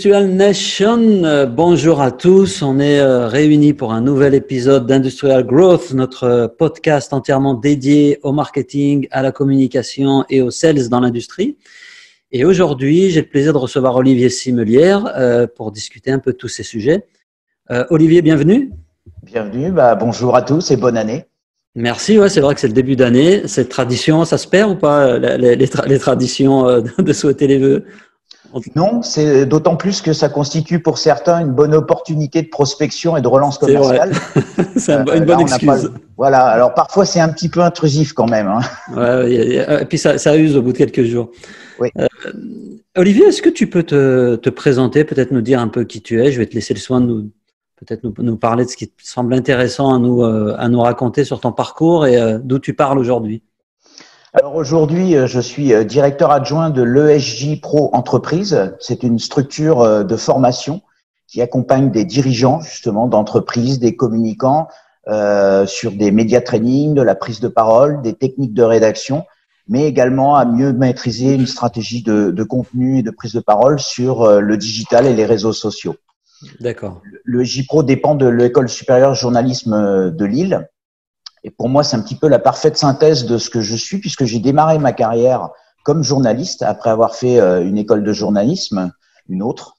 Industrial Nation, bonjour à tous. On est réunis pour un nouvel épisode d'Industrial Growth, notre podcast entièrement dédié au marketing, à la communication et aux sales dans l'industrie. Et aujourd'hui, j'ai le plaisir de recevoir Olivier Simelière pour discuter un peu de tous ces sujets. Olivier, bienvenue. Bienvenue, bonjour à tous et bonne année. Merci, ouais, c'est vrai que c'est le début d'année. Cette tradition, ça se perd ou pas, les traditions de souhaiter les vœux? Non, c'est d'autant plus que ça constitue pour certains une bonne opportunité de prospection et de relance commerciale. C'est une bonne excuse. Voilà, alors parfois c'est un petit peu intrusif quand même. Hein. Ouais, et puis ça use au bout de quelques jours. Oui. Olivier, est-ce que tu peux te présenter, peut-être nous dire un peu qui tu es? Je vais te laisser le soin de nous parler de ce qui te semble intéressant à nous raconter sur ton parcours et d'où tu parles aujourd'hui. Alors aujourd'hui, je suis directeur adjoint de l'ESJ Pro Entreprise. C'est une structure de formation qui accompagne des dirigeants justement d'entreprises, des communicants sur des média training, de la prise de parole, des techniques de rédaction, mais également à mieux maîtriser une stratégie de contenu et de prise de parole sur le digital et les réseaux sociaux. D'accord. Le JPro dépend de l'École supérieure de journalisme de Lille. Et pour moi, c'est un petit peu la parfaite synthèse de ce que je suis, puisque j'ai démarré ma carrière comme journaliste après avoir fait une école de journalisme, une autre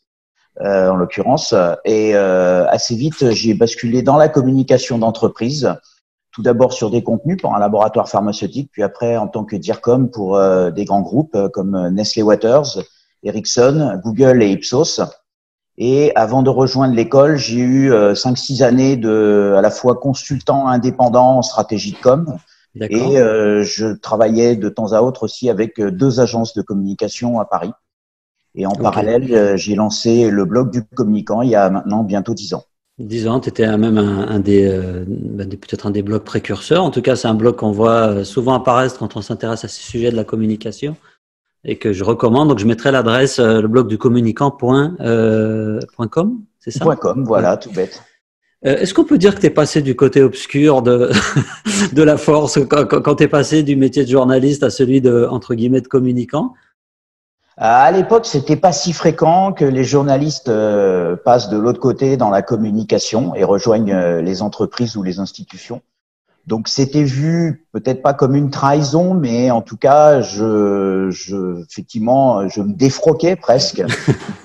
en l'occurrence. Et assez vite, j'ai basculé dans la communication d'entreprise, tout d'abord sur des contenus pour un laboratoire pharmaceutique, puis après en tant que DIRCOM pour des grands groupes comme Nestlé Waters, Ericsson, Google et Ipsos. Et avant de rejoindre l'école, j'ai eu 5-6 années à la fois consultant indépendant en stratégie de com. D'accord. Et je travaillais de temps à autre aussi avec 2 agences de communication à Paris. Et en parallèle, j'ai lancé le blog du communicant il y a maintenant bientôt 10 ans. 10 ans, tu étais même peut-être un des blogs précurseurs. En tout cas, c'est un blog qu'on voit souvent apparaître quand on s'intéresse à ces sujets de la communication. Et que je recommande. Donc, je mettrai l'adresse, le blog du communicant.com, c'est ça? .com, voilà, tout bête. Est-ce qu'on peut dire que tu es passé du côté obscur de la force quand tu es passé du métier de journaliste à celui de, entre guillemets, de communicant? À l'époque, c'était pas si fréquent que les journalistes passent de l'autre côté dans la communication et rejoignent les entreprises ou les institutions. Donc, c'était vu peut-être pas comme une trahison, mais en tout cas, effectivement, je me défroquais presque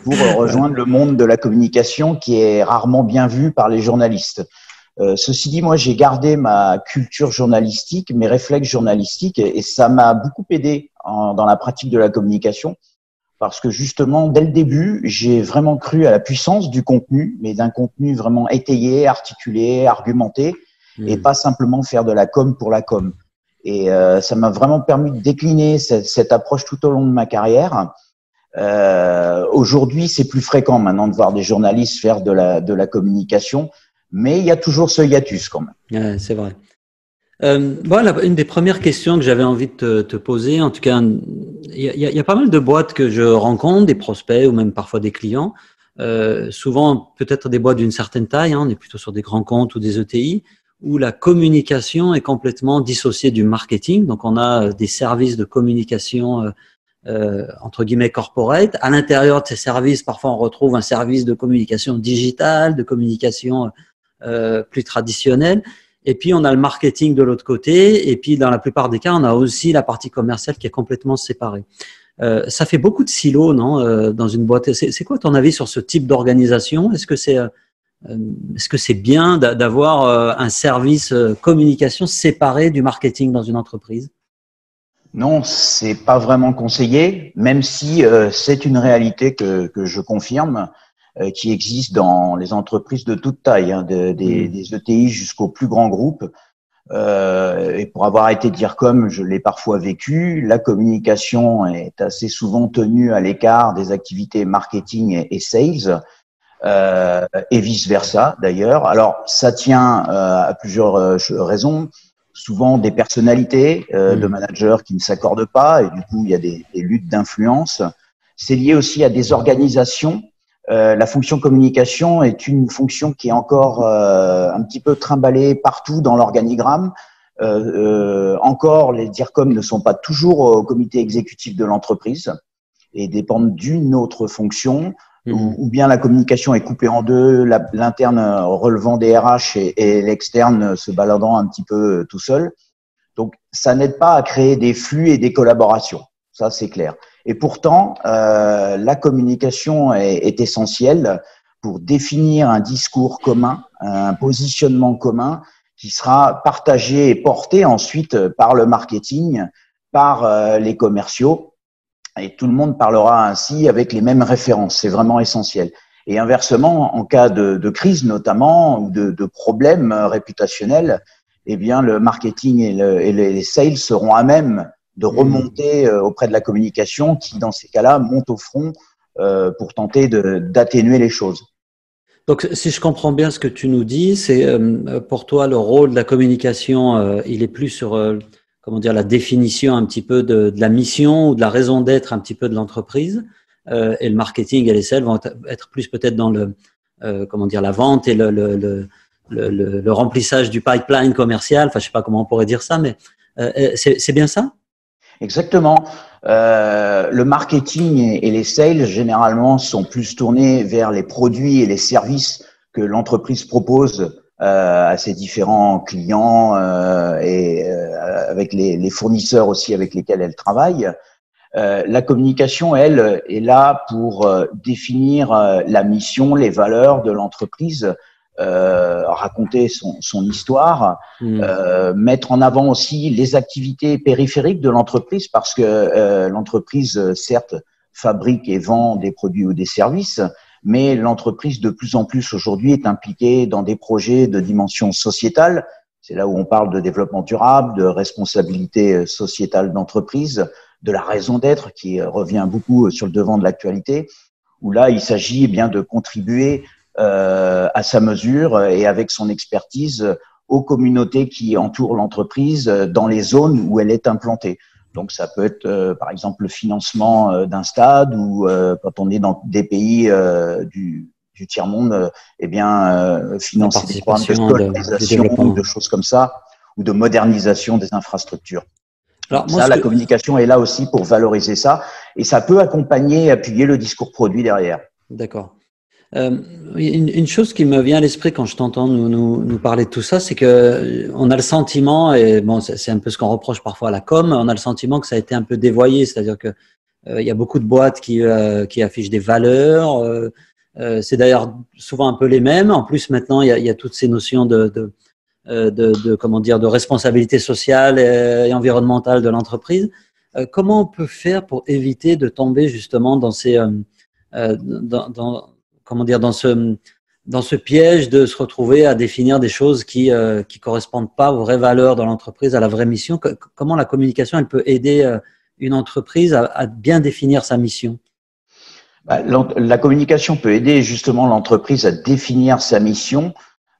pour rejoindre le monde de la communication qui est rarement bien vu par les journalistes. Ceci dit, moi, j'ai gardé ma culture journalistique, mes réflexes journalistiques, et ça m'a beaucoup aidé dans la pratique de la communication parce que justement, dès le début, j'ai vraiment cru à la puissance du contenu, mais d'un contenu vraiment étayé, articulé, argumenté, et pas simplement faire de la com pour la com. Et ça m'a vraiment permis de décliner cette approche tout au long de ma carrière. Aujourd'hui, c'est plus fréquent maintenant de voir des journalistes faire de la communication, mais il y a toujours ce hiatus quand même. Ouais, c'est vrai. Une des premières questions que j'avais envie de te poser, en tout cas, il y a pas mal de boîtes que je rencontre, des prospects ou même parfois des clients, souvent peut-être des boîtes d'une certaine taille, on est plutôt sur des grands comptes ou des ETI, où la communication est complètement dissociée du marketing. Donc, on a des services de communication entre guillemets corporate. À l'intérieur de ces services, parfois, on retrouve un service de communication digitale, de communication plus traditionnelle. Et puis, on a le marketing de l'autre côté. Et puis, dans la plupart des cas, on a aussi la partie commerciale qui est complètement séparée. Ça fait beaucoup de silos, non, dans une boîte. C'est quoi ton avis sur ce type d'organisation? Est-ce que c'est bien d'avoir un service communication séparé du marketing dans une entreprise? Non, c'est pas vraiment conseillé, même si c'est une réalité que je confirme, qui existe dans les entreprises de toute taille, des ETI jusqu'aux plus grands groupes. Et pour avoir été DIRCOM, je l'ai parfois vécu. La communication est assez souvent tenue à l'écart des activités marketing et sales. Et vice versa d'ailleurs. Alors ça tient à plusieurs raisons. Souvent des personnalités de managers qui ne s'accordent pas et du coup il y a des luttes d'influence. C'est lié aussi à des organisations. La fonction communication est une fonction qui est encore un petit peu trimballée partout dans l'organigramme. Encore, les DIRCOM ne sont pas toujours au comité exécutif de l'entreprise et dépendent d'une autre fonction. ou bien la communication est coupée en deux, l'interne relevant des RH et l'externe se baladant un petit peu tout seul. Donc, ça n'aide pas à créer des flux et des collaborations. Ça, c'est clair. Et pourtant, la communication est essentielle pour définir un discours commun, un positionnement commun qui sera partagé et porté ensuite par le marketing, par les commerciaux. Et tout le monde parlera ainsi avec les mêmes références. C'est vraiment essentiel. Et inversement, en cas de crise notamment, ou de problèmes réputationnels, eh bien, le marketing et les sales seront à même de remonter auprès de la communication qui, dans ces cas-là, monte au front pour tenter d'atténuer les choses. Donc, si je comprends bien ce que tu nous dis, c'est pour toi le rôle de la communication, il est plus sur comment dire la définition un petit peu de la mission ou de la raison d'être un petit peu de l'entreprise, et le marketing et les sales vont être plus peut-être dans le comment dire la vente et le remplissage du pipeline commercial. Enfin, je sais pas comment on pourrait dire ça, mais c'est bien ça? Exactement. Le marketing et les sales, généralement, sont plus tournés vers les produits et les services que l'entreprise propose à ses différents clients et avec les fournisseurs aussi avec lesquels elle travaille. La communication, elle, est là pour définir la mission, les valeurs de l'entreprise, raconter son histoire, mettre en avant aussi les activités périphériques de l'entreprise parce que l'entreprise, certes, fabrique et vend des produits ou des services, mais l'entreprise, de plus en plus aujourd'hui, est impliquée dans des projets de dimension sociétale. C'est là où on parle de développement durable, de responsabilité sociétale d'entreprise, de la raison d'être qui revient beaucoup sur le devant de l'actualité, où là, il s'agit bien de contribuer à sa mesure et avec son expertise aux communautés qui entourent l'entreprise dans les zones où elle est implantée. Donc, ça peut être, par exemple, le financement d'un stade ou quand on est dans des pays du tiers-monde, eh bien, financer des programmes de scolarisation ou de choses comme ça, ou de modernisation des infrastructures. Alors, moi, la communication est là aussi pour valoriser ça et ça peut accompagner, appuyer le discours produit derrière. D'accord. Une chose qui me vient à l'esprit quand je t'entends nous parler de tout ça, c'est que on a le sentiment, et bon, c'est un peu ce qu'on reproche parfois à la com, on a le sentiment que ça a été un peu dévoyé, c'est-à-dire que il y a beaucoup de boîtes qui affichent des valeurs. C'est d'ailleurs souvent un peu les mêmes. En plus, maintenant, il y a toutes ces notions de comment dire, de responsabilité sociale et environnementale de l'entreprise. Comment on peut faire pour éviter de tomber justement dans ces comment dire, dans ce piège de se retrouver à définir des choses qui correspondent pas aux vraies valeurs de l'entreprise, à la vraie mission? Comment la communication, elle peut aider une entreprise à bien définir sa mission? La communication peut aider justement l'entreprise à définir sa mission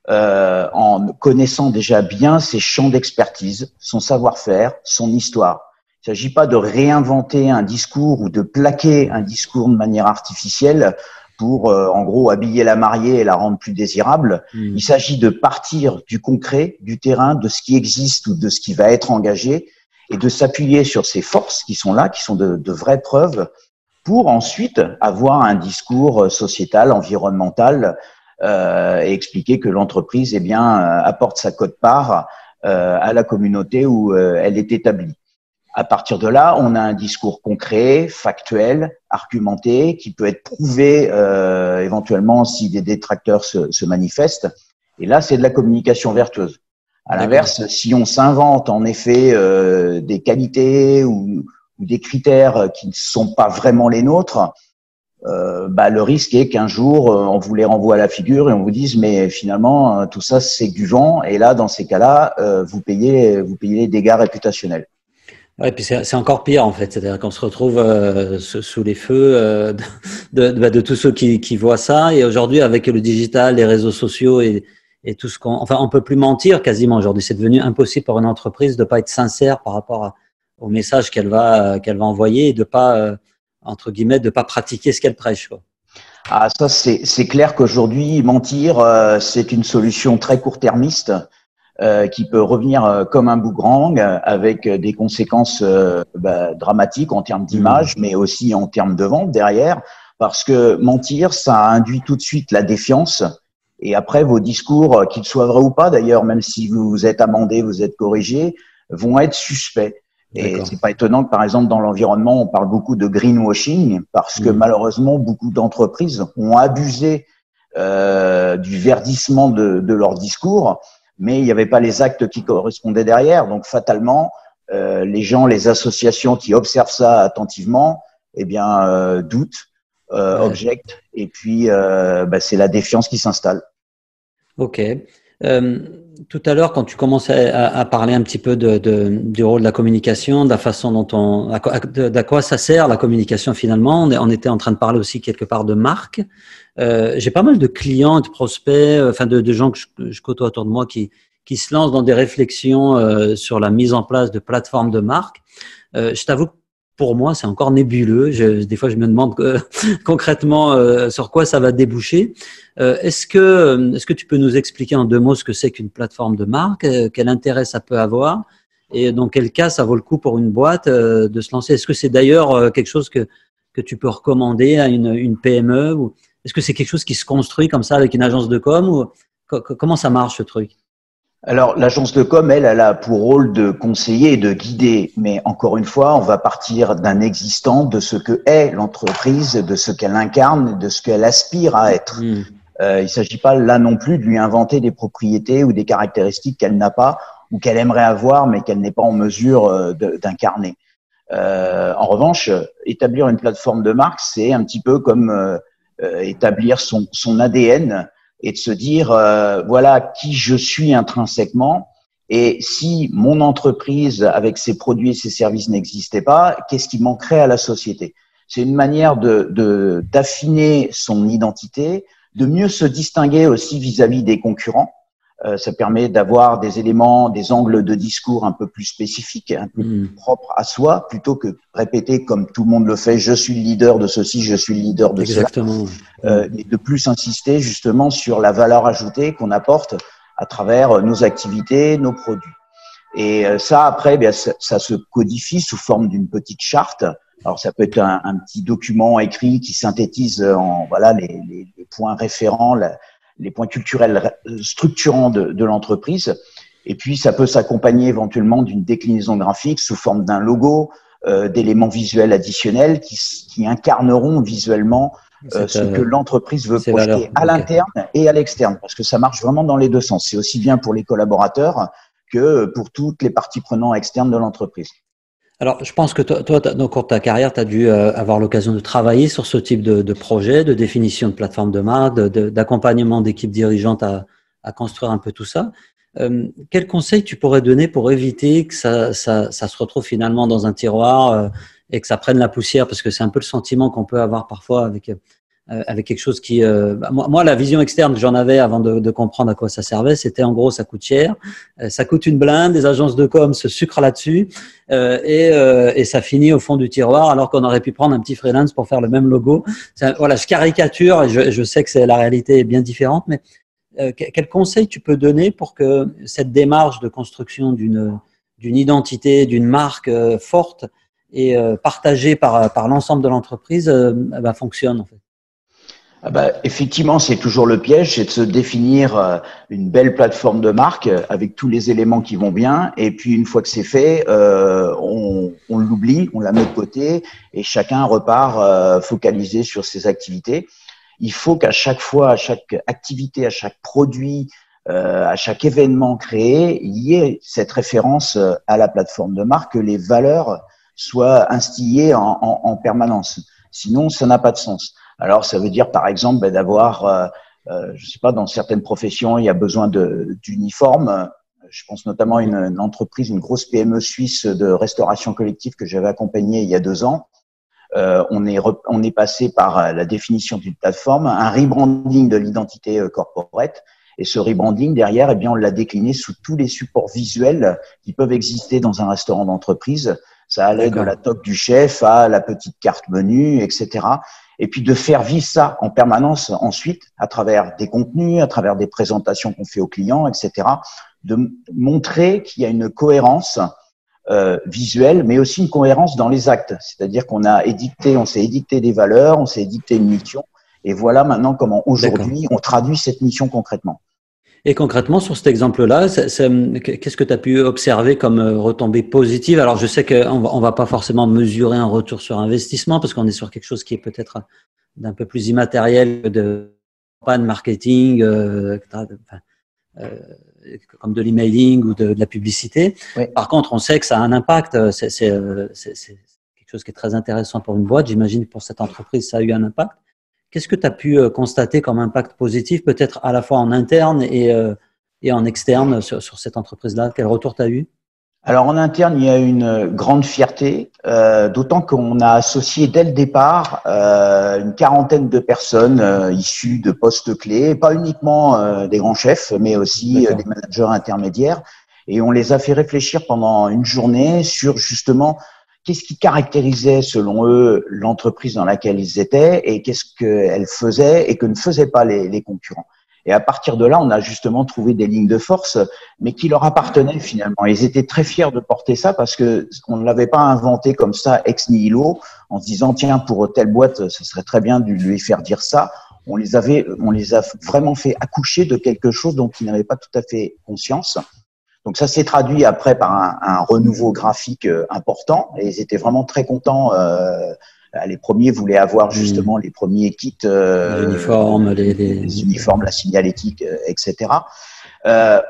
en connaissant déjà bien ses champs d'expertise, son savoir-faire, son histoire. Il ne s'agit pas de réinventer un discours ou de plaquer un discours de manière artificielle pour, en gros, habiller la mariée et la rendre plus désirable. Il s'agit de partir du concret, du terrain, de ce qui existe ou de ce qui va être engagé et de s'appuyer sur ces forces qui sont là, qui sont de vraies preuves, pour ensuite avoir un discours sociétal, environnemental et expliquer que l'entreprise, eh bien, apporte sa quote-part à la communauté où elle est établie. À partir de là, on a un discours concret, factuel, argumenté, qui peut être prouvé éventuellement si des détracteurs se manifestent. Et là, c'est de la communication vertueuse. À l'inverse, si on s'invente en effet des qualités ou des critères qui ne sont pas vraiment les nôtres, le risque est qu'un jour, on vous les renvoie à la figure et on vous dise mais finalement, tout ça, c'est du vent. Et là, dans ces cas-là, vous payez les dégâts réputationnels. Ouais, puis c'est encore pire en fait, c'est-à-dire qu'on se retrouve sous les feux de tous ceux qui voient ça. Et aujourd'hui, avec le digital, les réseaux sociaux et tout ce enfin, on peut plus mentir quasiment aujourd'hui. C'est devenu impossible pour une entreprise de pas être sincère par rapport au message qu'elle va envoyer et de pas entre guillemets de pas pratiquer ce qu'elle prêche, quoi. Ah, ça c'est clair qu'aujourd'hui mentir c'est une solution très court-termiste. Qui peut revenir comme un boomerang avec des conséquences dramatiques en termes d'image, mais aussi en termes de vente derrière, parce que mentir, ça induit tout de suite la défiance. Et après, vos discours, qu'ils soient vrais ou pas d'ailleurs, même si vous êtes amendé, vous êtes corrigé, vont être suspects. Et c'est pas étonnant que, par exemple, dans l'environnement, on parle beaucoup de greenwashing, parce que malheureusement, beaucoup d'entreprises ont abusé du verdissement de leur discours, mais il n'y avait pas les actes qui correspondaient derrière. Donc, fatalement, les gens, les associations qui observent ça attentivement, eh bien, doutent, objectent, et puis c'est la défiance qui s'installe. Ok. Tout à l'heure, quand tu commençais à parler un petit peu du rôle de la communication, de la façon dont à quoi ça sert la communication finalement, on était en train de parler aussi quelque part de marque. J'ai pas mal de clients, de prospects, enfin de gens que je côtoie autour de moi qui se lancent dans des réflexions sur la mise en place de plateformes de marque. Je t'avoue que pour moi, c'est encore nébuleux. Des fois, je me demande concrètement sur quoi ça va déboucher. Est-ce que tu peux nous expliquer en 2 mots ce que c'est qu'une plateforme de marque, quel intérêt ça peut avoir et dans quel cas ça vaut le coup pour une boîte de se lancer? Est-ce que c'est d'ailleurs quelque chose que tu peux recommander à une PME ou est-ce que c'est quelque chose qui se construit comme ça avec une agence de com ou comment ça marche ce truc? Alors, l'agence de com, elle a pour rôle de conseiller et de guider. Mais encore une fois, on va partir d'un existant, de ce que est l'entreprise, de ce qu'elle incarne, de ce qu'elle aspire à être. Il ne s'agit pas là non plus de lui inventer des propriétés ou des caractéristiques qu'elle n'a pas ou qu'elle aimerait avoir, mais qu'elle n'est pas en mesure d'incarner. En revanche, établir une plateforme de marque, c'est un petit peu comme établir son ADN et de se dire voilà qui je suis intrinsèquement, et si mon entreprise avec ses produits et ses services n'existait pas, qu'est-ce qui manquerait à la société? C'est une manière d'affiner son identité, de mieux se distinguer aussi vis-à-vis des concurrents. Ça permet d'avoir des éléments, des angles de discours un peu plus spécifiques, un peu plus propres à soi, plutôt que répéter comme tout le monde le fait, je suis le leader de ceci, je suis le leader de Exactement. cela. Et de plus insister justement sur la valeur ajoutée qu'on apporte à travers nos activités, nos produits. Et ça, après, bien, ça se codifie sous forme d'une petite charte. Alors, ça peut être un petit document écrit qui synthétise voilà les points référents, les points culturels structurants de l'entreprise. Et puis, ça peut s'accompagner éventuellement d'une déclinaison graphique sous forme d'un logo, d'éléments visuels additionnels qui incarneront visuellement ce que l'entreprise veut projeter à l'interne et à l'externe, parce que ça marche vraiment dans les 2 sens. C'est aussi bien pour les collaborateurs que pour toutes les parties prenantes externes de l'entreprise. Alors, je pense que toi, au cours de ta carrière, tu as dû avoir l'occasion de travailler sur ce type de projet, de définition de plateforme de marque, d'accompagnement d'équipes dirigeantes à construire un peu tout ça. Quel conseil tu pourrais donner pour éviter que ça se retrouve finalement dans un tiroir et que ça prenne la poussière? Parce que c'est un peu le sentiment qu'on peut avoir parfois avec quelque chose qui… moi, la vision externe que j'en avais avant de comprendre à quoi ça servait, c'était en gros, ça coûte cher, ça coûte une blinde, des agences de com se sucrent là-dessus et ça finit au fond du tiroir alors qu'on aurait pu prendre un petit freelance pour faire le même logo. Voilà, je caricature et je sais que la réalité est bien différente, mais quel conseil tu peux donner pour que cette démarche de construction d'une identité, d'une marque forte et partagée par l'ensemble de l'entreprise fonctionne en fait? Effectivement, c'est toujours le piège, c'est de se définir une belle plateforme de marque avec tous les éléments qui vont bien. Et puis, une fois que c'est fait, on l'oublie, on la met de côté et chacun repart focalisé sur ses activités. Il faut qu'à chaque fois, à chaque activité, à chaque produit, à chaque événement créé, il y ait cette référence à la plateforme de marque, que les valeurs soient instillées en permanence. Sinon, ça n'a pas de sens. Alors, ça veut dire, par exemple, d'avoir, je sais pas, dans certaines professions, il y a besoin d'uniformes. Je pense notamment à une entreprise, une grosse PME suisse de restauration collective que j'avais accompagnée il y a 2 ans. On est passé par la définition d'une plateforme, un rebranding de l'identité corporate. Et ce rebranding, derrière, eh bien, on l'a décliné sous tous les supports visuels qui peuvent exister dans un restaurant d'entreprise. Ça allait de la toque du chef à la petite carte menu, etc. Et puis de faire vivre ça en permanence ensuite à travers des contenus, à travers des présentations qu'on fait aux clients, etc. De montrer qu'il y a une cohérence visuelle, mais aussi une cohérence dans les actes. C'est-à-dire qu'on s'est édicté des valeurs, on s'est édicté une mission, et voilà maintenant comment aujourd'hui on traduit cette mission concrètement. Et concrètement, sur cet exemple-là, qu'est-ce que tu as pu observer comme retombée positive? Alors, je sais qu'on va pas forcément mesurer un retour sur investissement parce qu'on est sur quelque chose qui est peut-être d'un peu plus immatériel que de campagne marketing, comme de l'emailing ou de la publicité. Oui. Par contre, on sait que ça a un impact. C'est quelque chose qui est très intéressant pour une boîte. J'imagine que pour cette entreprise, ça a eu un impact. Qu'est-ce que tu as pu constater comme impact positif, peut-être à la fois en interne et en externe sur cette entreprise-là? Quel retour tu as eu? Alors en interne, il y a une grande fierté, d'autant qu'on a associé dès le départ une quarantaine de personnes issues de postes clés, pas uniquement des grands chefs, mais aussi des managers intermédiaires. Et on les a fait réfléchir pendant une journée sur justement qu'est-ce qui caractérisait, selon eux, l'entreprise dans laquelle ils étaient et qu'est-ce qu'elle faisait et que ne faisaient pas les concurrents. Et à partir de là, on a justement trouvé des lignes de force, mais qui leur appartenaient finalement. Ils étaient très fiers de porter ça parce que on ne l'avait pas inventé comme ça ex nihilo, en se disant tiens pour telle boîte, ce serait très bien de lui faire dire ça. On les a vraiment fait accoucher de quelque chose dont ils n'avaient pas tout à fait conscience. Donc ça s'est traduit après par un renouveau graphique important et ils étaient vraiment très contents. Les premiers voulaient avoir justement les premiers kits, les uniformes, les uniformes, la signalétique, etc.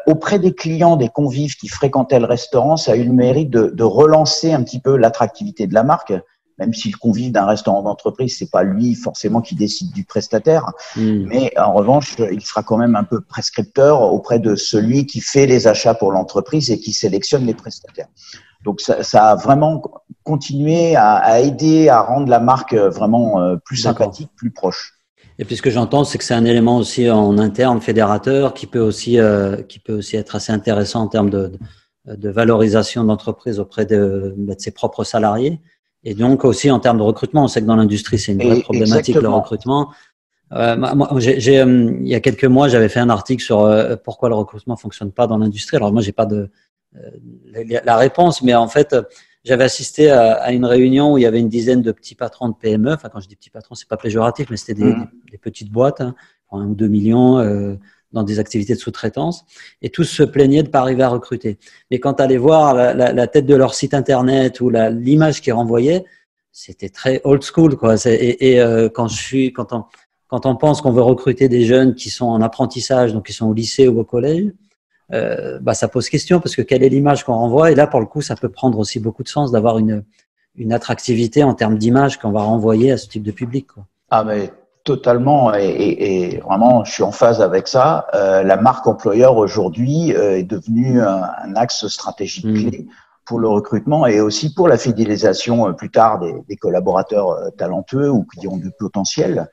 Auprès des clients, des convives qui fréquentaient le restaurant, ça a eu le mérite de relancer un petit peu l'attractivité de la marque. Même si le convive d'un restaurant d'entreprise, c'est pas lui forcément qui décide du prestataire, mais en revanche, il sera quand même un peu prescripteur auprès de celui qui fait les achats pour l'entreprise et qui sélectionne les prestataires. Donc ça a vraiment continué à aider à rendre la marque vraiment plus sympathique, plus proche. Et puis ce que j'entends, c'est que c'est un élément aussi en interne fédérateur qui peut aussi être assez intéressant en termes de valorisation d'entreprise auprès de ses propres salariés. Et donc aussi en termes de recrutement, on sait que dans l'industrie, c'est une vraie problématique, le recrutement. Il y a quelques mois, j'avais fait un article sur pourquoi le recrutement fonctionne pas dans l'industrie. Alors moi, j'ai pas la réponse, mais en fait, j'avais assisté à une réunion où il y avait une dizaine de petits patrons de PME. Enfin, quand je dis petits patrons, c'est pas péjoratif, mais c'était des petites boîtes, hein, pour 1 ou 2 millions, dans des activités de sous-traitance. Et tous se plaignaient de pas arriver à recruter. Mais quand tu allais voir la tête de leur site internet ou l'image qu'ils renvoyaient, c'était très old school, quoi. Quand on pense qu'on veut recruter des jeunes qui sont en apprentissage, donc qui sont au lycée ou au collège, ça pose question parce que quelle est l'image qu'on renvoie? Et là, pour le coup, ça peut prendre aussi beaucoup de sens d'avoir une attractivité en termes d'image qu'on va renvoyer à ce type de public, quoi. Ah, mais totalement. Et vraiment, je suis en phase avec ça. La marque employeur aujourd'hui est devenue un axe stratégique clé pour le recrutement et aussi pour la fidélisation plus tard des collaborateurs talentueux ou qui ont du potentiel.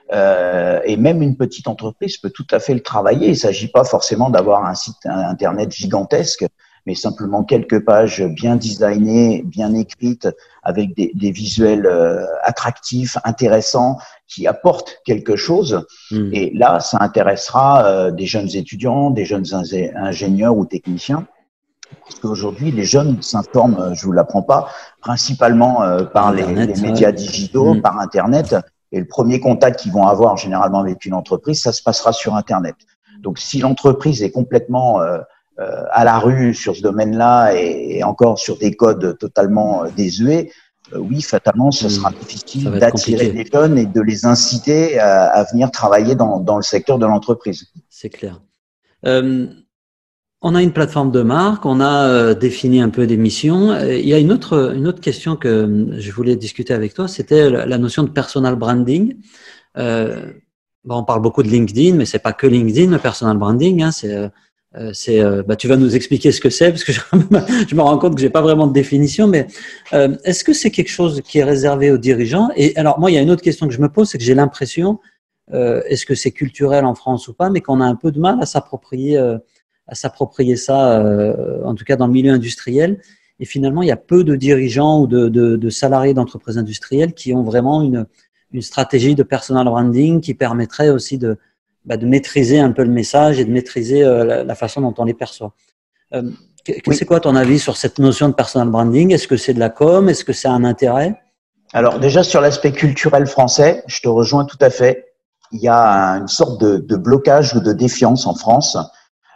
Et même une petite entreprise peut tout à fait le travailler. Il ne s'agit pas forcément d'avoir un site internet gigantesque, mais simplement quelques pages bien designées, bien écrites, avec des visuels attractifs, intéressants, qui apportent quelque chose. Et là, ça intéressera des jeunes étudiants, des jeunes ingénieurs ou techniciens. Parce qu'aujourd'hui, les jeunes s'informent, je vous l'apprends pas, principalement par les médias digitaux, par Internet. Et le premier contact qu'ils vont avoir généralement avec une entreprise, ça se passera sur Internet. Donc, si l'entreprise est complètement à la rue sur ce domaine-là et encore sur des codes totalement désuets, oui, fatalement, ce sera difficile d'attirer les jeunes et de les inciter à venir travailler dans le secteur de l'entreprise. C'est clair. On a une plateforme de marque, on a défini un peu des missions. Il y a une autre question que je voulais discuter avec toi, c'était la notion de personal branding. On parle beaucoup de LinkedIn, mais c'est pas que LinkedIn, le personal branding. Hein, tu vas nous expliquer ce que c'est, parce que je me rends compte que j'ai pas vraiment de définition. Mais est-ce que c'est quelque chose qui est réservé aux dirigeants? Et alors moi, il y a une autre question que je me pose, c'est que j'ai l'impression, est-ce que c'est culturel en France ou pas, mais qu'on a un peu de mal à s'approprier ça, en tout cas dans le milieu industriel. Et finalement, il y a peu de dirigeants ou de salariés d'entreprises industrielles qui ont vraiment une stratégie de personal branding qui permettrait aussi de maîtriser un peu le message et de maîtriser la façon dont on les perçoit. C'est quoi ton avis sur cette notion de personal branding? Est-ce que c'est de la com? Est-ce que c'est un intérêt? Alors déjà sur l'aspect culturel français, je te rejoins tout à fait. Il y a une sorte de blocage ou de défiance en France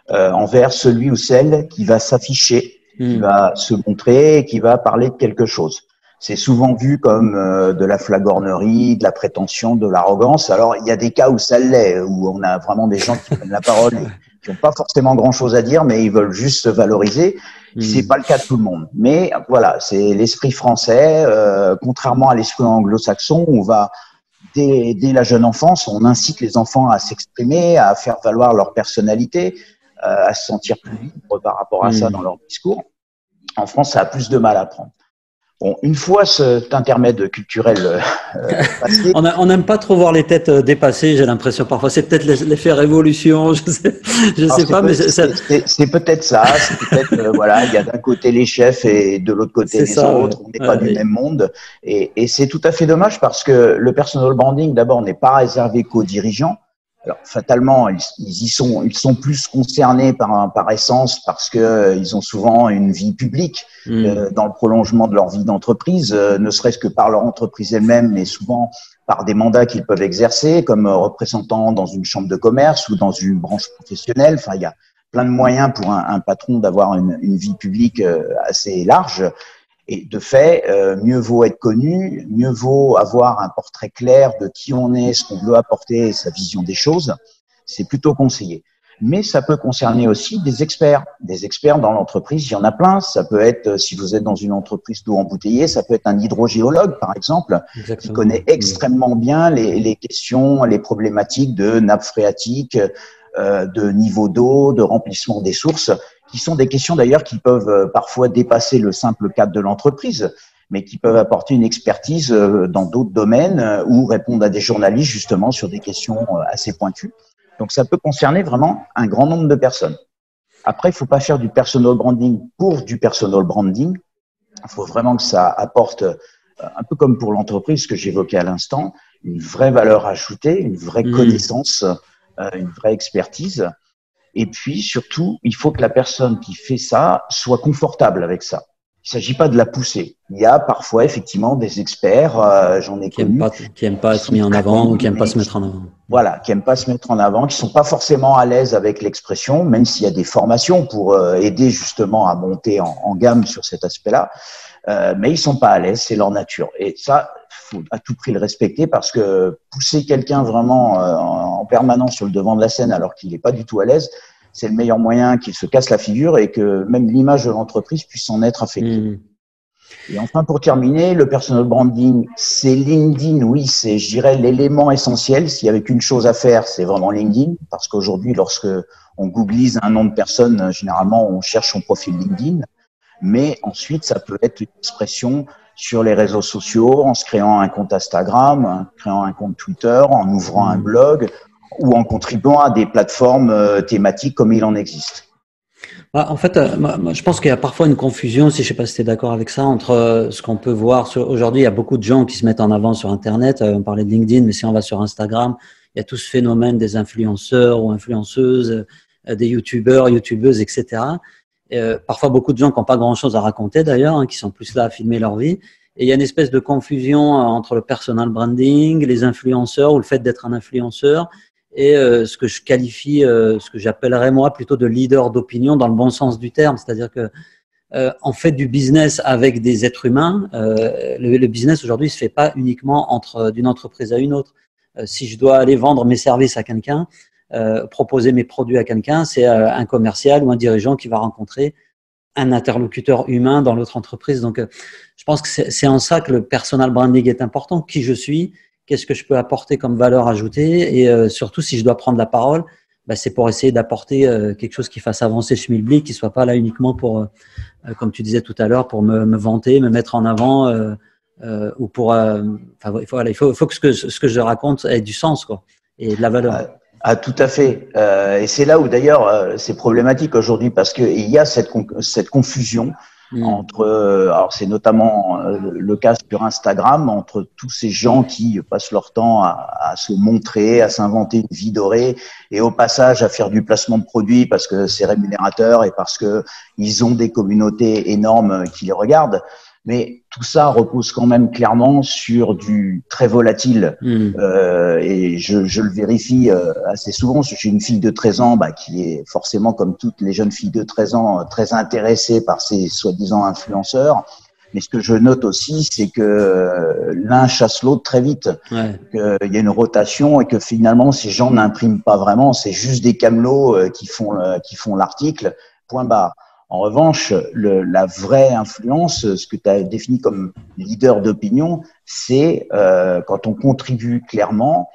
envers celui ou celle qui va s'afficher, qui va se montrer, qui va parler de quelque chose. C'est souvent vu comme de la flagornerie, de la prétention, de l'arrogance. Alors il y a des cas où ça l'est, où on a vraiment des gens qui prennent la parole et qui n'ont pas forcément grand-chose à dire, mais ils veulent juste se valoriser. C'est pas le cas de tout le monde. Mais voilà, c'est l'esprit français, contrairement à l'esprit anglo-saxon, où on va dès la jeune enfance, on incite les enfants à s'exprimer, à faire valoir leur personnalité, à se sentir plus libre par rapport à ça dans leur discours. En France, ça a plus de mal à prendre. Bon, une fois cet intermède culturel passé… On n'aime pas trop voir les têtes dépassées, j'ai l'impression parfois. C'est peut-être l'effet révolution, je sais pas, mais c'est peut-être ça. C'est peut-être voilà, il y a d'un côté les chefs et de l'autre côté les autres. On n'est pas du même monde, et c'est tout à fait dommage parce que le personal branding d'abord n'est pas réservé qu'aux dirigeants. Alors fatalement, ils sont plus concernés par essence parce que ils ont souvent une vie publique dans le prolongement de leur vie d'entreprise, ne serait-ce que par leur entreprise elle-même, mais souvent par des mandats qu'ils peuvent exercer comme représentants dans une chambre de commerce ou dans une branche professionnelle. Enfin, il y a plein de moyens pour un patron d'avoir une vie publique assez large. Et de fait, mieux vaut être connu, mieux vaut avoir un portrait clair de qui on est, ce qu'on veut apporter et sa vision des choses. C'est plutôt conseillé. Mais ça peut concerner aussi des experts dans l'entreprise. Il y en a plein. Ça peut être, si vous êtes dans une entreprise d'eau embouteillée, ça peut être un hydrogéologue, par exemple, qui connaît extrêmement bien les questions, les problématiques de nappe phréatique, de niveau d'eau, de remplissement des sources, qui sont des questions d'ailleurs qui peuvent parfois dépasser le simple cadre de l'entreprise, mais qui peuvent apporter une expertise dans d'autres domaines ou répondre à des journalistes justement sur des questions assez pointues. Donc ça peut concerner vraiment un grand nombre de personnes. Après, il ne faut pas faire du personal branding pour du personal branding. Il faut vraiment que ça apporte, un peu comme pour l'entreprise que j'évoquais à l'instant, une vraie valeur ajoutée, une vraie connaissance, une vraie expertise. Et puis, surtout, il faut que la personne qui fait ça soit confortable avec ça. Il ne s'agit pas de la pousser. Il y a parfois, effectivement, des experts, j'en ai connus, qui n'aiment pas être mis en avant ou qui n'aiment pas se mettre en avant. Voilà, qui n'aiment pas se mettre en avant, qui ne sont pas forcément à l'aise avec l'expression, même s'il y a des formations pour aider justement à monter en gamme sur cet aspect-là. Mais ils ne sont pas à l'aise, c'est leur nature. Et ça, il faut à tout prix le respecter parce que pousser quelqu'un vraiment en permanence sur le devant de la scène alors qu'il n'est pas du tout à l'aise, c'est le meilleur moyen qu'il se casse la figure et que même l'image de l'entreprise puisse en être affectée. Et enfin, pour terminer, le personal branding, c'est LinkedIn, oui, c'est, je dirais, l'élément essentiel. S'il y avait qu'une chose à faire, c'est vraiment LinkedIn, parce qu'aujourd'hui, lorsque on googlise un nom de personne, généralement, on cherche son profil LinkedIn. Mais ensuite, ça peut être une expression sur les réseaux sociaux, en se créant un compte Instagram, en créant un compte Twitter, en ouvrant un blog ou en contribuant à des plateformes thématiques comme il en existe. En fait, moi, je pense qu'il y a parfois une confusion, si je ne sais pas si tu es d'accord avec ça, entre ce qu'on peut voir. Aujourd'hui, il y a beaucoup de gens qui se mettent en avant sur Internet. On parlait de LinkedIn, mais si on va sur Instagram, il y a tout ce phénomène des influenceurs ou influenceuses, des youtubeurs, youtubeuses, etc. Parfois, beaucoup de gens qui n'ont pas grand-chose à raconter d'ailleurs, qui sont plus là à filmer leur vie. Et il y a une espèce de confusion entre le personal branding, les influenceurs ou le fait d'être un influenceur et ce que je qualifie, ce que j'appellerais moi plutôt de leader d'opinion dans le bon sens du terme. C'est-à-dire que on fait du business avec des êtres humains. Le business aujourd'hui se fait pas uniquement d'une entreprise à une autre. Si je dois aller vendre mes services à quelqu'un, proposer mes produits à quelqu'un, c'est un commercial ou un dirigeant qui va rencontrer un interlocuteur humain dans l'autre entreprise. Donc, je pense que c'est en ça que le personal branding est important. Qui je suis, qu'est-ce que je peux apporter comme valeur ajoutée et surtout, si je dois prendre la parole, c'est pour essayer d'apporter quelque chose qui fasse avancer Schmilblick, qui soit pas là uniquement pour, comme tu disais tout à l'heure, pour me vanter, me mettre en avant ou pour… il faut que ce que je raconte ait du sens, quoi, et de la valeur. Ah, tout à fait. Et c'est là où d'ailleurs c'est problématique aujourd'hui parce que il y a cette confusion entre, alors c'est notamment le cas sur Instagram, entre tous ces gens qui passent leur temps à se montrer, à s'inventer une vie dorée et au passage à faire du placement de produits parce que c'est rémunérateur et parce que ils ont des communautés énormes qui les regardent. Mais tout ça repose quand même clairement sur du très volatile. Et je le vérifie assez souvent. J'ai une fille de 13 ans qui est forcément, comme toutes les jeunes filles de 13 ans, très intéressée par ces soi-disant influenceurs. Mais ce que je note aussi, c'est que l'un chasse l'autre très vite. Ouais. Qu'il y a une rotation et que finalement, ces gens n'impriment pas vraiment. C'est juste des camelots qui font l'article. Point barre. En revanche, la vraie influence, ce que tu as défini comme leader d'opinion, c'est quand on contribue clairement,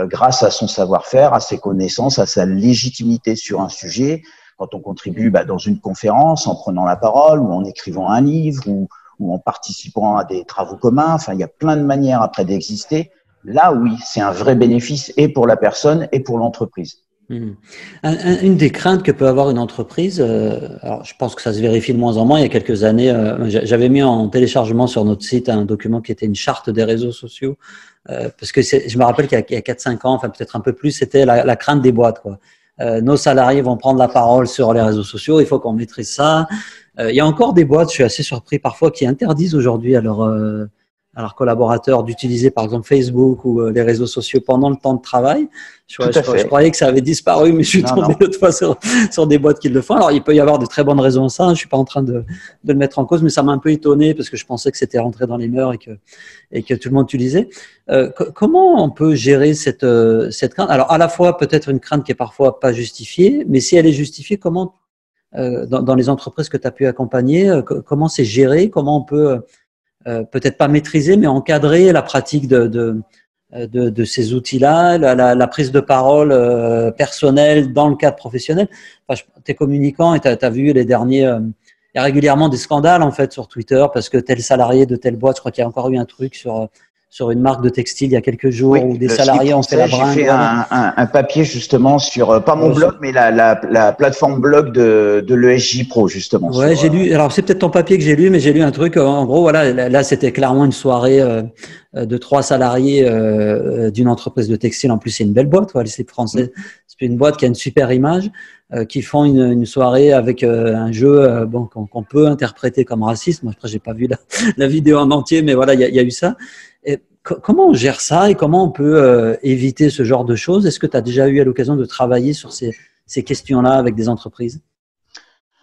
grâce à son savoir-faire, à ses connaissances, à sa légitimité sur un sujet, quand on contribue dans une conférence, en prenant la parole, ou en écrivant un livre, ou en participant à des travaux communs. Enfin, il y a plein de manières après d'exister. Là, oui, c'est un vrai bénéfice et pour la personne et pour l'entreprise. Une des craintes que peut avoir une entreprise, alors je pense que ça se vérifie de moins en moins. Il y a quelques années, j'avais mis en téléchargement sur notre site un document qui était une charte des réseaux sociaux, parce que je me rappelle qu'il y a 4-5 ans, enfin peut-être un peu plus, c'était la crainte des boîtes, quoi. Nos salariés vont prendre la parole sur les réseaux sociaux, il faut qu'on maîtrise ça. Il y a encore des boîtes, je suis assez surpris parfois, qui interdisent aujourd'hui à leurs collaborateurs d'utiliser par exemple Facebook ou les réseaux sociaux pendant le temps de travail. Je croyais que ça avait disparu, mais je suis tombé l'autre fois sur des boîtes qui le font. Alors, il peut y avoir de très bonnes raisons à ça. Je ne suis pas en train de le mettre en cause, mais ça m'a un peu étonné parce que je pensais que c'était rentré dans les mœurs et que tout le monde utilisait. Comment on peut gérer cette crainte? Alors, à la fois, peut-être une crainte qui est parfois pas justifiée, mais si elle est justifiée, comment, dans les entreprises que tu as pu accompagner, comment c'est géré? Comment on peut peut-être pas maîtriser, mais encadrer la pratique de ces outils-là, la prise de parole personnelle dans le cadre professionnel. Enfin, t'es communicant et t'as vu les derniers. Il y a régulièrement des scandales en fait sur Twitter parce que tel salarié de telle boîte, je crois qu'il y a encore eu un truc sur une marque de textile il y a quelques jours où des salariés ont fait la bringue. J'ai fait un papier justement sur, pas mon blog, mais la plateforme blog de l'ESJ Pro justement. Ouais, j'ai lu. Alors c'est peut-être ton papier que j'ai lu, mais j'ai lu un truc. En gros, voilà, là c'était clairement une soirée de 3 salariés d'une entreprise de textile. En plus, c'est une belle boîte, les slips français. C'est une boîte qui a une super image, qui font une soirée avec un jeu qu'on peut interpréter comme raciste. Moi, après, j'ai pas vu la vidéo en entier, mais voilà, il y a eu ça. Et comment on gère ça et comment on peut éviter ce genre de choses? Est-ce que tu as déjà eu à l'occasion de travailler sur ces questions-là avec des entreprises?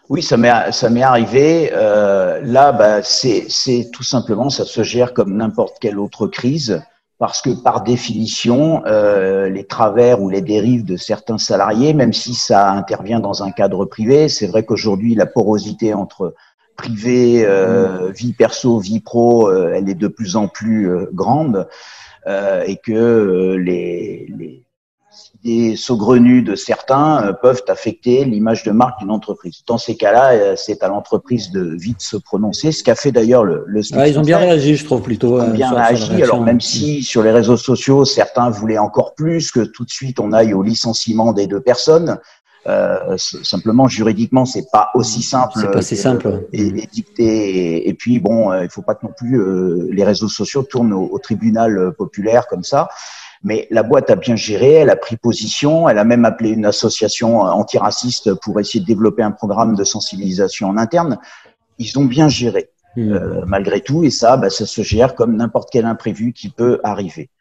Oui, ça m'est arrivé. Là, c'est tout simplement, ça se gère comme n'importe quelle autre crise, parce que par définition, les travers ou les dérives de certains salariés, même si ça intervient dans un cadre privé, c'est vrai qu'aujourd'hui la porosité entre privé, vie perso, vie pro, elle est de plus en plus grande, et que les idées saugrenues de certains peuvent affecter l'image de marque d'une entreprise. Dans ces cas-là, c'est à l'entreprise de vite se prononcer, ce qu'a fait d'ailleurs le ils ont bien réagi, je trouve, plutôt. Ils ont bien réagi. Alors même si sur les réseaux sociaux, certains voulaient encore plus que tout de suite on aille au licenciement des 2 personnes. Simplement juridiquement c'est pas aussi simple, c'est pas si simple et dicté et puis bon il faut pas que non plus les réseaux sociaux tournent au tribunal populaire comme ça, mais la boîte a bien géré, elle a pris position, elle a même appelé une association antiraciste pour essayer de développer un programme de sensibilisation en interne. Ils ont bien géré malgré tout, et ça se gère comme n'importe quel imprévu qui peut arriver.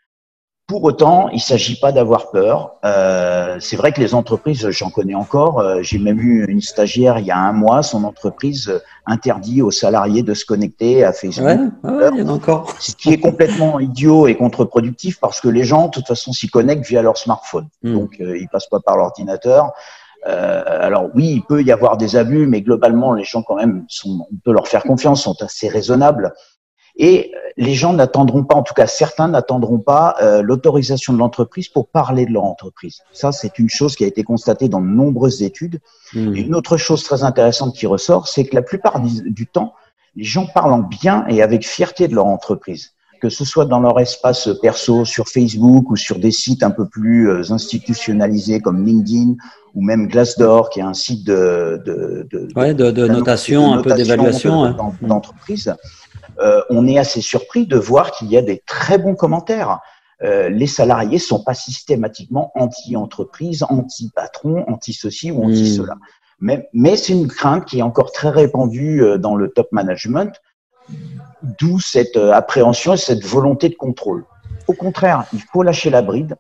Pour autant, il ne s'agit pas d'avoir peur. C'est vrai que les entreprises, j'en connais encore. J'ai même eu une stagiaire il y a un mois, son entreprise interdit aux salariés de se connecter à Facebook. Ouais, il y en a encore. Ce qui est complètement idiot et contre-productif parce que les gens, de toute façon, s'y connectent via leur smartphone. Donc, ils passent pas par l'ordinateur. Alors oui, il peut y avoir des abus, mais globalement, les gens quand même on peut leur faire confiance, sont assez raisonnables. Et les gens n'attendront pas, en tout cas certains n'attendront pas l'autorisation de l'entreprise pour parler de leur entreprise. Ça, c'est une chose qui a été constatée dans de nombreuses études. Et une autre chose très intéressante qui ressort, c'est que la plupart du temps, les gens parlent en bien et avec fierté de leur entreprise. que ce soit dans leur espace perso sur Facebook ou sur des sites un peu plus institutionnalisés comme LinkedIn ou même Glassdoor, qui est un site de notation, un peu d'évaluation d'entreprise. On est assez surpris de voir qu'il y a des très bons commentaires. Les salariés sont pas systématiquement anti-entreprise, anti-patron, anti-ceci ou anti-cela. Mais c'est une crainte qui est encore très répandue dans le top management, d'où cette appréhension et cette volonté de contrôle. Au contraire, il faut lâcher la bride.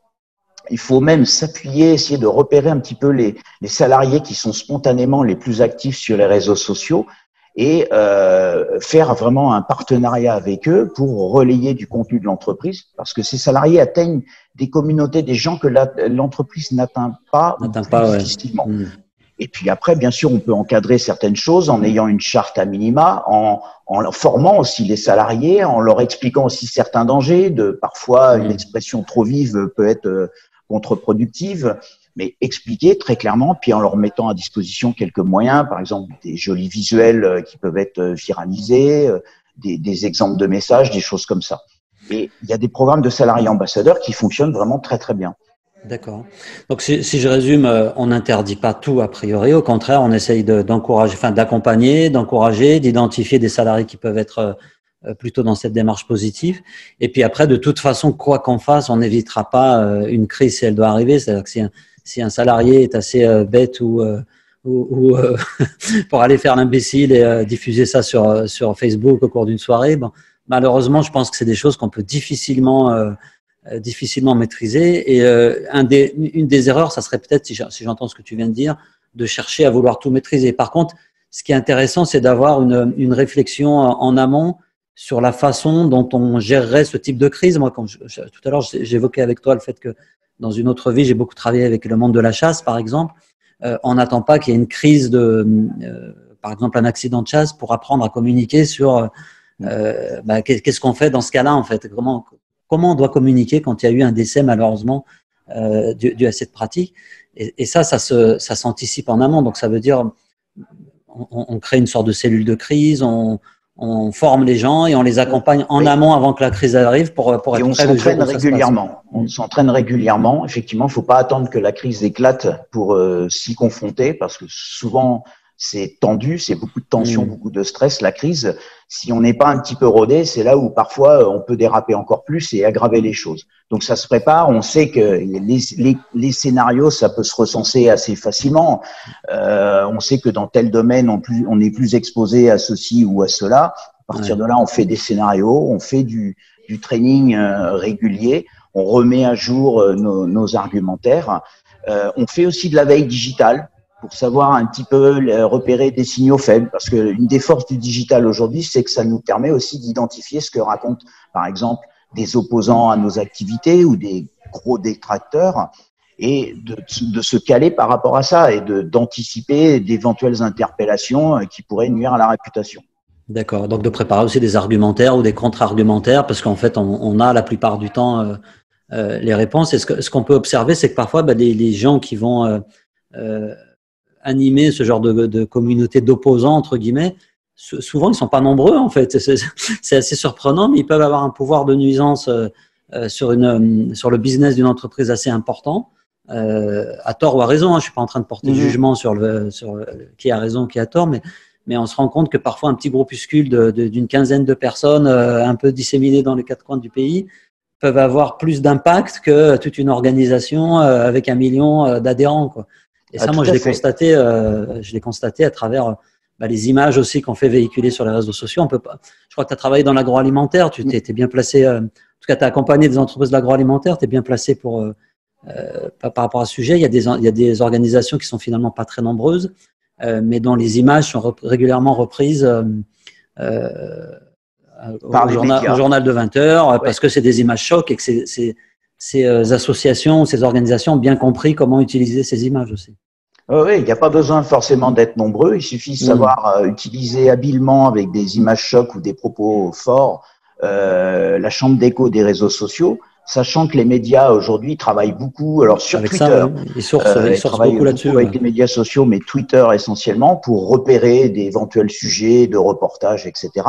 Il faut même s'appuyer, essayer de repérer un petit peu les salariés qui sont spontanément les plus actifs sur les réseaux sociaux et faire vraiment un partenariat avec eux pour relayer du contenu de l'entreprise, parce que ces salariés atteignent des communautés, des gens que l'entreprise n'atteint pas difficilement. Ouais. Et puis après, bien sûr, on peut encadrer certaines choses en ayant une charte à minima, en formant aussi les salariés, en leur expliquant aussi certains dangers. Parfois, une expression trop vive peut être contre-productive, mais expliquer très clairement, puis en leur mettant à disposition quelques moyens, par exemple des jolis visuels qui peuvent être viralisés, des exemples de messages, des choses comme ça. Et il y a des programmes de salariés ambassadeurs qui fonctionnent vraiment très très bien. D'accord. Donc si je résume, on n'interdit pas tout a priori, au contraire, on essaye d'encourager, d'accompagner, d'encourager, d'identifier des salariés qui peuvent être plutôt dans cette démarche positive. Et puis après, de toute façon, quoi qu'on fasse, on n'évitera pas une crise si elle doit arriver. C'est-à-dire que si un salarié est assez bête ou pour aller faire l'imbécile et diffuser ça sur Facebook au cours d'une soirée, bon, malheureusement, je pense que c'est des choses qu'on peut difficilement maîtriser. Et une des erreurs, ça serait peut-être, si j'entends ce que tu viens de dire, de chercher à vouloir tout maîtriser. Par contre, ce qui est intéressant, c'est d'avoir une réflexion en amont sur la façon dont on gérerait ce type de crise. Moi, tout à l'heure, j'évoquais avec toi le fait que dans une autre vie, j'ai beaucoup travaillé avec le monde de la chasse, par exemple. On n'attend pas qu'il y ait une crise par exemple, un accident de chasse pour apprendre à communiquer sur qu'est-ce qu'on fait dans ce cas-là, en fait. Comment on doit communiquer quand il y a eu un décès, malheureusement, dû à cette pratique. Et ça s'anticipe en amont. Donc, ça veut dire on crée une sorte de cellule de crise, on forme les gens et on les accompagne en amont avant que la crise arrive pour être prêt. Et on s'entraîne régulièrement. On s'entraîne régulièrement. Effectivement, il ne faut pas attendre que la crise éclate pour s'y confronter, parce que souvent, c'est tendu, c'est beaucoup de tension, beaucoup de stress, la crise. Si on n'est pas un petit peu rodé, c'est là où parfois on peut déraper encore plus et aggraver les choses. Donc ça se prépare, on sait que les scénarios, ça peut se recenser assez facilement. On sait que dans tel domaine, on est plus exposé à ceci ou à cela. À partir de là, on fait des scénarios, on fait du training régulier, on remet à jour nos argumentaires. On fait aussi de la veille digitale, pour savoir un petit peu repérer des signaux faibles, parce que une des forces du digital aujourd'hui, c'est que ça nous permet aussi d'identifier ce que racontent, par exemple, des opposants à nos activités ou des gros détracteurs, et de se caler par rapport à ça et d'anticiper d'éventuelles interpellations qui pourraient nuire à la réputation. D'accord. Donc de préparer aussi des argumentaires ou des contre-argumentaires, parce qu'en fait, on a la plupart du temps les réponses. Et ce qu'on peut observer, c'est que parfois, les gens qui vont animer ce genre de communauté d'opposants, entre guillemets, souvent ils sont pas nombreux en fait. C'est assez surprenant, mais ils peuvent avoir un pouvoir de nuisance sur le business d'une entreprise assez important, à tort ou à raison. Je suis pas en train de porter jugement sur qui a raison, qui a tort, mais on se rend compte que parfois un petit groupuscule d'une quinzaine de personnes, un peu disséminées dans les quatre coins du pays, peuvent avoir plus d'impact que toute une organisation avec 1 million d'adhérents, quoi. Et ça, moi, je l'ai constaté à travers les images aussi qu'on fait véhiculer sur les réseaux sociaux. On peut pas. Je crois que tu as travaillé dans l'agroalimentaire. Tu t'es bien placé. En tout cas, tu as accompagné des entreprises de l'agroalimentaire. Tu es bien placé par rapport à ce sujet. Il y a des organisations qui sont finalement pas très nombreuses, mais dont les images sont régulièrement reprises au journal de 20 heures, parce que c'est des images chocs et que ces associations, ces organisations ont bien compris comment utiliser ces images aussi. Oui, il n'y a pas besoin forcément d'être nombreux. Il suffit de savoir utiliser habilement avec des images chocs ou des propos forts la chambre d'écho des réseaux sociaux, sachant que les médias aujourd'hui travaillent beaucoup. Alors sur avec Twitter, ça, ils sourcent beaucoup là-dessus. Avec les médias sociaux, mais Twitter essentiellement pour repérer d'éventuels sujets de reportages, etc.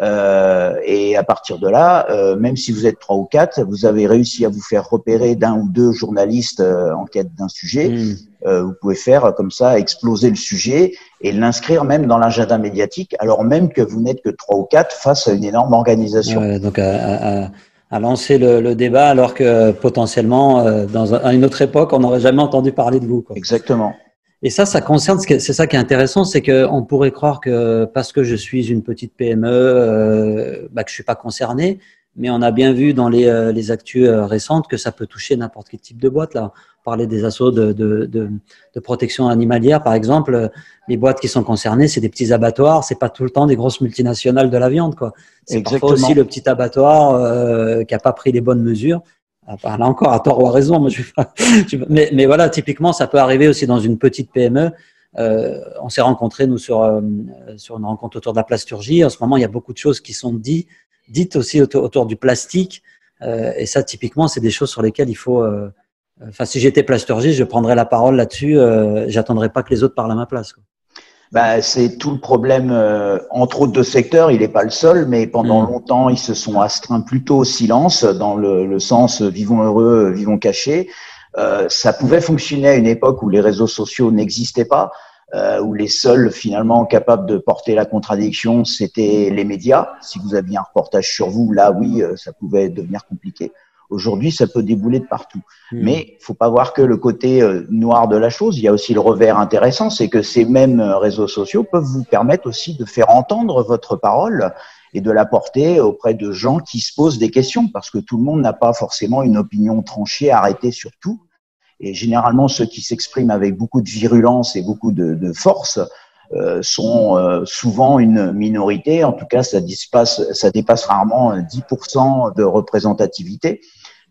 Et à partir de là, même si vous êtes 3 ou 4, vous avez réussi à vous faire repérer d'un ou deux journalistes en quête d'un sujet. Vous pouvez faire comme ça exploser le sujet et l'inscrire même dans l'agenda médiatique, alors même que vous n'êtes que 3 ou 4 face à une énorme organisation. Donc à lancer le débat alors que potentiellement, à une autre époque, on n'aurait jamais entendu parler de vous, quoi. Exactement. Et ça concerne, c'est ça qui est intéressant, c'est qu'on pourrait croire que parce que je suis une petite PME, que je suis pas concerné, mais on a bien vu dans les actus récentes que ça peut toucher n'importe quel type de boîte. Là, on parlait des assos de protection animalière, par exemple. Les boîtes qui sont concernées, c'est des petits abattoirs, c'est pas tout le temps des grosses multinationales de la viande, quoi. C'est parfois aussi le petit abattoir qui a pas pris les bonnes mesures. Enfin, là encore, à tort ou à raison, moi je suis pas. Mais voilà, typiquement, ça peut arriver aussi dans une petite PME. On s'est rencontrés nous sur une rencontre autour de la plasturgie. En ce moment, il y a beaucoup de choses qui sont dites aussi autour du plastique. Et ça, typiquement, c'est des choses sur lesquelles il faut. Enfin, si j'étais plasturgiste, je prendrais la parole là-dessus. J'attendrais pas que les autres parlent à ma place, quoi. C'est tout le problème, entre autres de secteurs. Il n'est pas le seul, mais pendant longtemps, ils se sont astreints plutôt au silence, dans le sens vivons heureux, vivons cachés. Ça pouvait fonctionner à une époque où les réseaux sociaux n'existaient pas, où les seuls finalement capables de porter la contradiction, c'était les médias. Si vous aviez un reportage sur vous, là, oui, ça pouvait devenir compliqué. Aujourd'hui, ça peut débouler de partout. Mais faut pas voir que le côté noir de la chose. Il y a aussi le revers intéressant, c'est que ces mêmes réseaux sociaux peuvent vous permettre aussi de faire entendre votre parole et de la porter auprès de gens qui se posent des questions, parce que tout le monde n'a pas forcément une opinion tranchée, arrêtée sur tout. Et généralement, ceux qui s'expriment avec beaucoup de virulence et beaucoup de force sont souvent une minorité. En tout cas, ça dépasse rarement 10% de représentativité.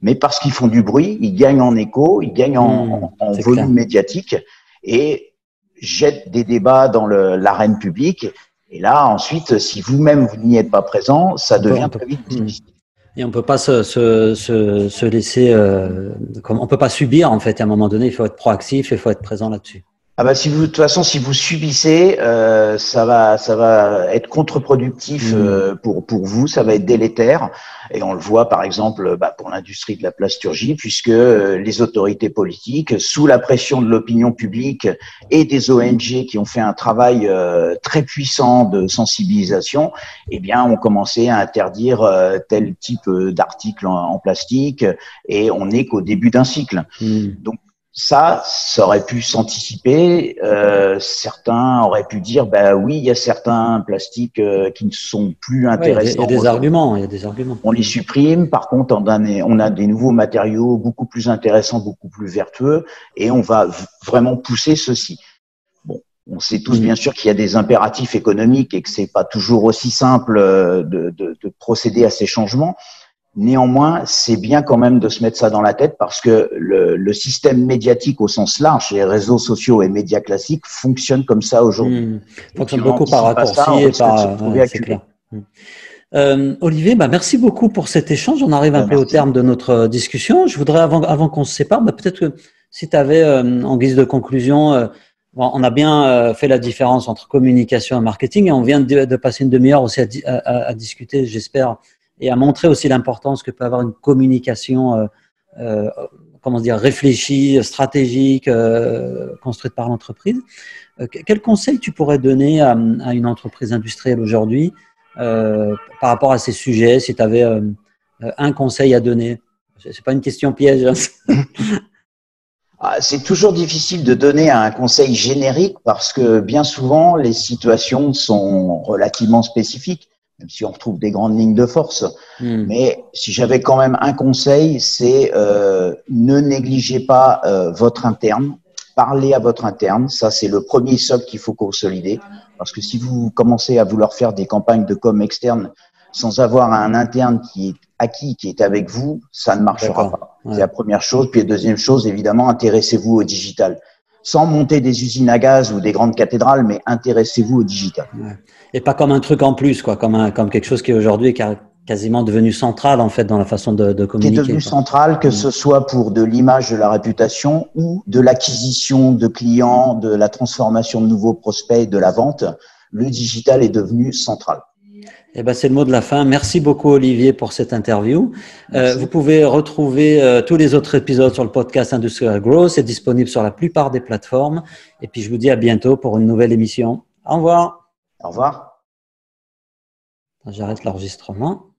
Mais parce qu'ils font du bruit, ils gagnent en écho, ils gagnent en volume médiatique et jettent des débats dans l'arène publique. Et là, ensuite, si vous-même vous n'y êtes pas présent, ça devient très vite difficile. Et on peut pas se laisser, on peut pas subir, en fait. À un moment donné, il faut être proactif, il faut être présent là-dessus. Si vous, de toute façon, si vous subissez, ça va être contre-productif pour vous, ça va être délétère. Et on le voit par exemple pour l'industrie de la plasturgie, puisque les autorités politiques, sous la pression de l'opinion publique et des ONG qui ont fait un travail très puissant de sensibilisation, ont commencé à interdire tel type d'article en plastique, et on n'est qu'au début d'un cycle. Donc ça aurait pu s'anticiper. Certains auraient pu dire, oui, il y a certains plastiques qui ne sont plus intéressants. Il y a des arguments. On les supprime. Par contre, on a des nouveaux matériaux beaucoup plus intéressants, beaucoup plus vertueux, et on va vraiment pousser ceci. Bon, on sait tous bien sûr qu'il y a des impératifs économiques et que c'est pas toujours aussi simple de procéder à ces changements. Néanmoins, c'est bien quand même de se mettre ça dans la tête, parce que le système médiatique au sens large, les réseaux sociaux et médias classiques fonctionnent comme ça aujourd'hui. Fonctionne beaucoup par raccourci et par. C'est clair. Olivier, merci beaucoup pour cet échange. On arrive un peu au terme de notre discussion. Je voudrais, avant qu'on se sépare, peut-être que si tu avais, en guise de conclusion, on a bien fait la différence entre communication et marketing, et on vient de passer une demi-heure aussi à discuter, j'espère, et à montrer aussi l'importance que peut avoir une communication, réfléchie, stratégique, construite par l'entreprise. Quel conseil tu pourrais donner à une entreprise industrielle aujourd'hui par rapport à ces sujets, si tu avais un conseil à donner? C'est pas une question piège. C'est toujours difficile de donner un conseil générique, parce que bien souvent, les situations sont relativement spécifiques, même si on retrouve des grandes lignes de force. Mais si j'avais quand même un conseil, c'est ne négligez pas votre interne. Parlez à votre interne. Ça, c'est le premier socle qu'il faut consolider. Parce que si vous commencez à vouloir faire des campagnes de com externes sans avoir un interne qui est acquis, qui est avec vous, ça ne marchera pas. Ouais. C'est la première chose. Puis la deuxième chose, évidemment, intéressez-vous au digital. Sans monter des usines à gaz ou des grandes cathédrales, mais intéressez-vous au digital. Ouais. Et pas comme un truc en plus, quoi, comme quelque chose qui aujourd'hui est quasiment devenu central, en fait, dans la façon de communiquer. Qui est devenu central, que ce soit pour de l'image, de la réputation, ou de l'acquisition de clients, de la transformation de nouveaux prospects, de la vente. Le digital est devenu central. Eh ben, c'est le mot de la fin. Merci beaucoup, Olivier, pour cette interview. Vous pouvez retrouver tous les autres épisodes sur le podcast Industrial Growth. C'est disponible sur la plupart des plateformes. Et puis, je vous dis à bientôt pour une nouvelle émission. Au revoir. Au revoir. J'arrête l'enregistrement.